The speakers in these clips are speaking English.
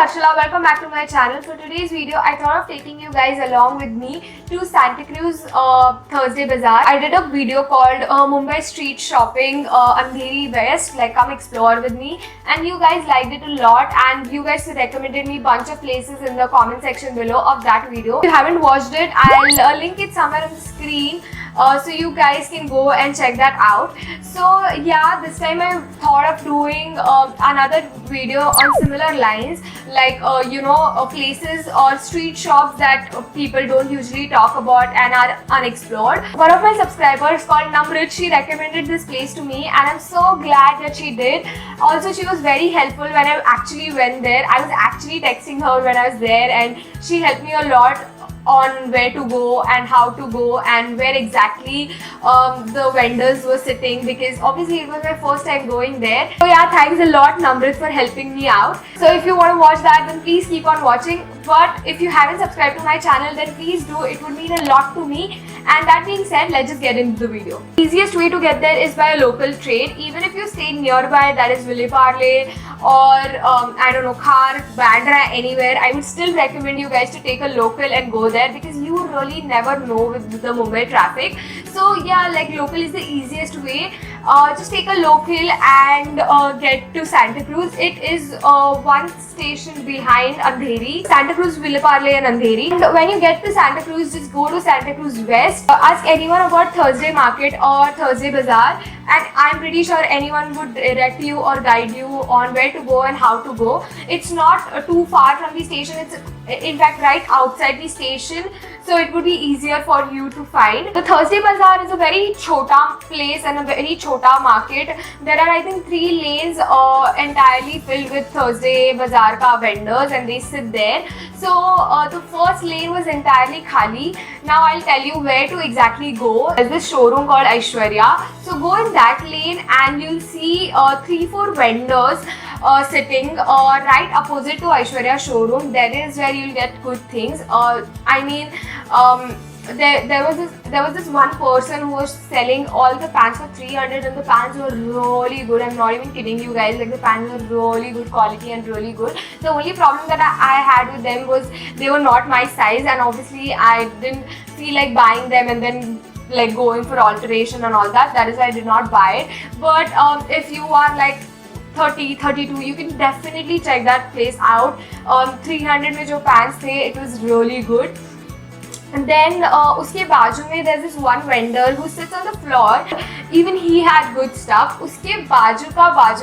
Harshila, welcome back to my channel. For today's video, I thought of taking you guys along with me to Santa Cruz Thursday Bazaar. I did a video called Mumbai Street Shopping Andheri West, like come explore with me, and you guys liked it a lot and you guys recommended me a bunch of places in the comment section below of that video. If you haven't watched it, I'll link it somewhere on the screen. So you guys can go and check that out. So yeah, this time I thought of doing another video on similar lines, like places or street shops that people don't usually talk about and are unexplored. One of my subscribers called Namrit, she recommended this place to me and I'm so glad that she did. Also, she was very helpful when I actually went there. I was actually texting her when I was there and she helped me a lot on where to go and how to go and where exactly the vendors were sitting, because obviously it was my first time going there. So yeah, thanks a lot Namrit for helping me out. So if you want to watch that, then please keep on watching. But if you haven't subscribed to my channel, then please do. It would mean a lot to me. And that being said, let's just get into the video. The easiest way to get there is by a local train. Even if you stay nearby, that is Villeparle or I don't know, Khar, Bandra, anywhere, I would still recommend you guys to take a local and go there, because you really never know with the Mumbai traffic. So yeah, like local is the easiest way. Just take a local and get to Santa Cruz. It is one station behind Andheri. Santa Cruz, Villeparle and Andheri. And when you get to Santa Cruz, just go to Santa Cruz West. Ask anyone about Thursday Market or Thursday Bazaar, and I'm pretty sure anyone would direct you or guide you on where to go and how to go. It's not too far from the station. It's in fact right outside the station, so it would be easier for you to find. The Thursday Bazaar is a very chota place and a very chota market. There are, I think, 3 lanes entirely filled with Thursday Bazaar ka vendors, and they sit there. So the first lane was entirely khali. Now I'll tell you where to exactly go. There's this showroom called Aishwarya. So go in that lane and you'll see 3-4 vendors sitting right opposite to Aishwarya showroom. There is where you'll get good things. There was this one person who was selling all the pants for 300, and the pants were really good. I'm not even kidding you guys. Like, the pants were really good quality and really good. The only problem that I had with them was they were not my size, and obviously I didn't feel like buying them and then like going for alteration and all that. That is why I did not buy it. But if you are like 30, 32, you can definitely check that place out. 300 mein jo pants the, it was really good. And then uske baaju mein there's this one vendor who sits on the floor. Even he had good stuff. Uske baaju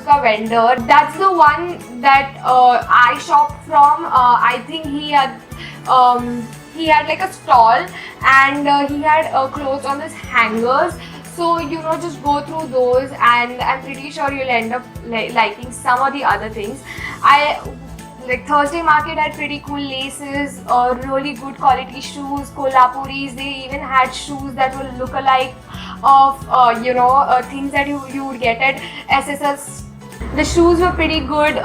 ka vendor, that's the one that I shopped from. I think he had like a stall, and he had clothes on his hangers. So just go through those, and I'm pretty sure you'll end up liking some of the other things. Like Thursday Market had pretty cool laces, really good quality shoes, Kolhapuris. They even had shoes that will look alike of things that you would get at SSS. The shoes were pretty good.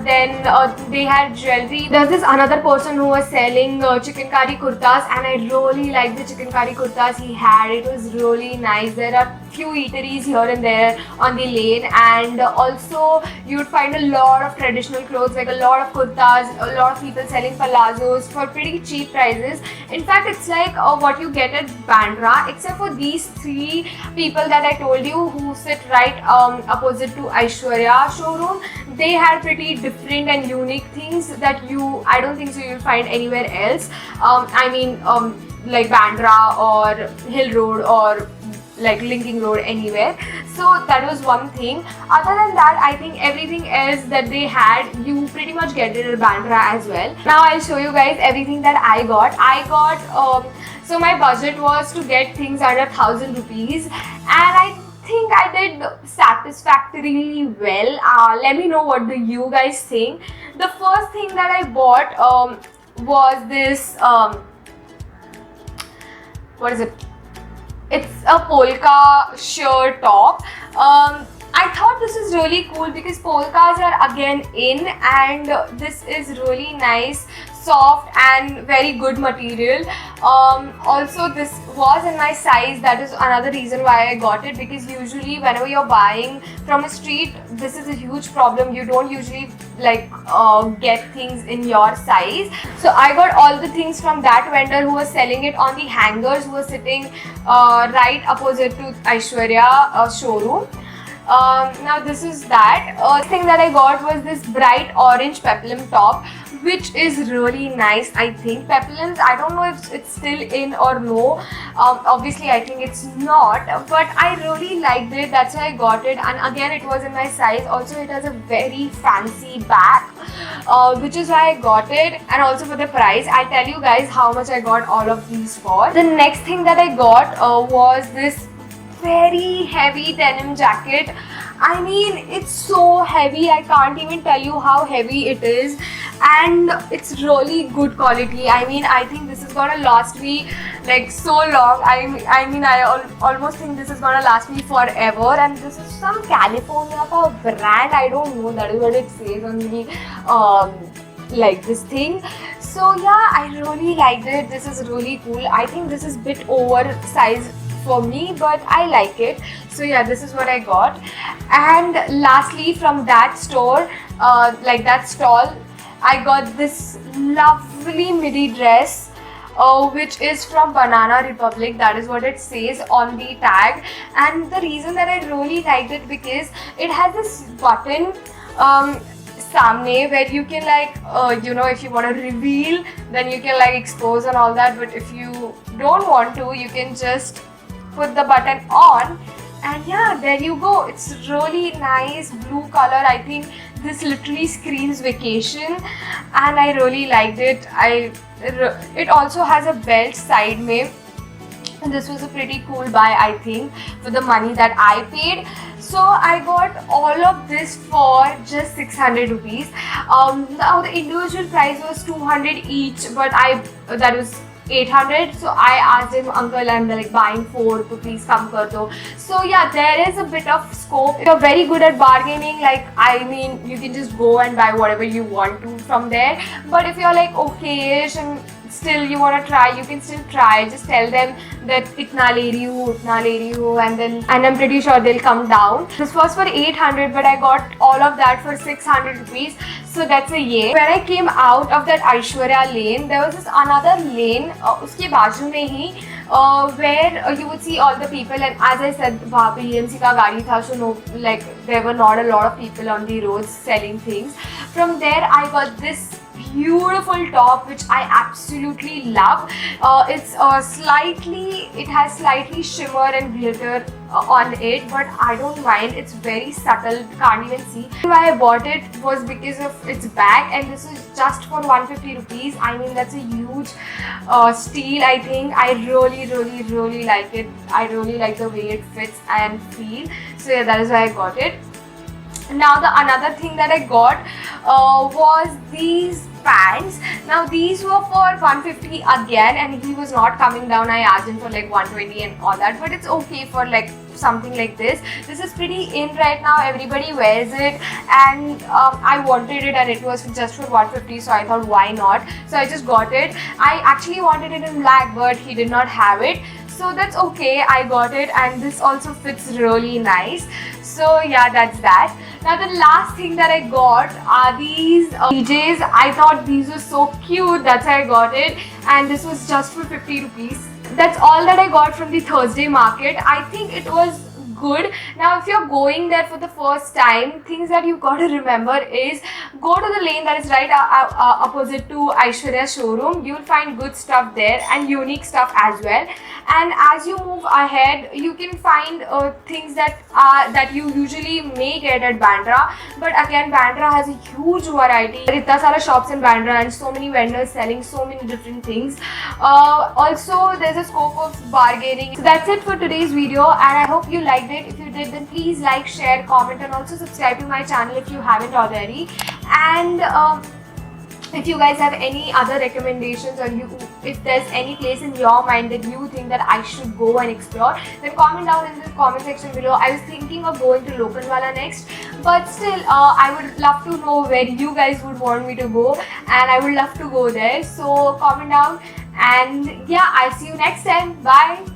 Then they had jewelry. There's this another person who was selling chikankari kurtas, and I really liked the chikankari kurtas he had. It was really nice. There are few eateries here and there on the lane, and also you would find a lot of traditional clothes, like a lot of kurtas, a lot of people selling palazzos for pretty cheap prices. In fact, it's like what you get at Bandra, except for these 3 people that I told you who sit right opposite to Aishwarya showroom. They had pretty different and unique things that I don't think so you'll find anywhere else. Like Bandra or Hill Road or like Linking Road, anywhere. So that was one thing. Other than that, I think everything else that they had, you pretty much get it at Bandra as well. Now I'll show you guys everything that I got. So my budget was to get things under 1,000 rupees, and I think I did satisfactorily well. Let me know what do you guys think. The first thing that I bought was this what is it? It's a polka shirt top. I thought this is really cool because polkas are again in, and this is really nice. soft and very good material. Also this was in my size. That is another reason why I got it, because usually whenever you're buying from a street, this is a huge problem. You don't usually like get things in your size. So I got all the things from that vendor who was selling it on the hangers, who was sitting right opposite to Aishwarya showroom. Now this is that. Thing that I got was this bright orange peplum top, which is really nice. I think peplums, I don't know if it's still in or no. Obviously I think it's not, but I really liked it. That's why I got it, and again it was in my size. Also it has a very fancy back, which is why I got it, and also for the price. I'll tell you guys how much I got all of these for. The next thing that I got was this very heavy denim jacket. I mean, it's so heavy, I can't even tell you how heavy it is, and it's really good quality. I mean, I think this is gonna last me like so long. I almost think this is gonna last me forever, and this is some California brand. I don't know, that is what it says on the like this thing. So yeah, I really liked it. This is really cool. I think this is a bit oversized for me, but I like it. So yeah, this is what I got. And lastly, from that store, like that stall, I got this lovely midi dress, which is from Banana Republic. That is what it says on the tag. And the reason that I really liked it, because it has this button samne where you can like you know, if you want to reveal, then you can like expose and all that, but if you don't want to, you can just put the button on, and yeah, there you go. It's really nice blue color. I think this literally screams vacation, and I really liked it. It also has a belt side mein, and this was a pretty cool buy, I think, for the money that I paid. So I got all of this for just 600 rupees. Now the individual price was 200 each, but that was 800. So I asked him, uncle, I'm like buying 4, so please come kar do. So yeah, there is a bit of scope. If you're very good at bargaining, like I mean, you can just go and buy whatever you want to from there. But if you're like okay-ish and still you want to try, you can still try. Just tell them that itna le rahi hu, and I'm pretty sure they'll come down. This was for 800, but I got all of that for 600 rupees. So that's a yay. When I came out of that Aishwarya lane, there was this another lane, uske baaju mein hi, where you would see all the people, and as I said, वहाँ पे EMC का गाड़ी था, so no, like there were not a lot of people on the roads selling things. From there, I got this beautiful top, which I absolutely love. It has slightly shimmer and glitter on it, but I don't mind. It's very subtle, can't even see. Why I bought it was because of its bag, and this is just for 150 rupees. I mean, that's a huge steal. I think I really like it. I really like the way it fits and feel. So yeah, that is why I got it. Now the another thing that I got was these pants. Now these were for 150 again, and he was not coming down. I asked him for like 120 and all that, but it's okay for like something like this. This is pretty in right now, everybody wears it, and I wanted it, and it was just for 150, so I thought why not. So I just got it. I actually wanted it in black, but he did not have it, so that's okay. I got it, and this also fits really nice. So yeah, that's that. Now the last thing that I got are these PJs. I thought these were so cute, that's why I got it, and this was just for 50 rupees. That's all that I got from the Thursday market. I think it was good. Now if you're going there for the first time, things that you got to remember is go to the lane that is right opposite to Aishwarya showroom. You'll find good stuff there and unique stuff as well. And as you move ahead, you can find things that you usually may get at Bandra. But again, Bandra has a huge variety. There are itna sara shops in Bandra and so many vendors selling so many different things. Also, there's a scope of bargaining. So that's it for today's video, and I hope you liked it. If you did, then please like, share, comment, and also subscribe to my channel if you haven't already. And if you guys have any other recommendations, or if there's any place in your mind that you think that I should go and explore, then comment down in the comment section below. I was thinking of going to Lokanwala next, but still I would love to know where you guys would want me to go, and I would love to go there. So comment down, and yeah, I'll see you next time. Bye.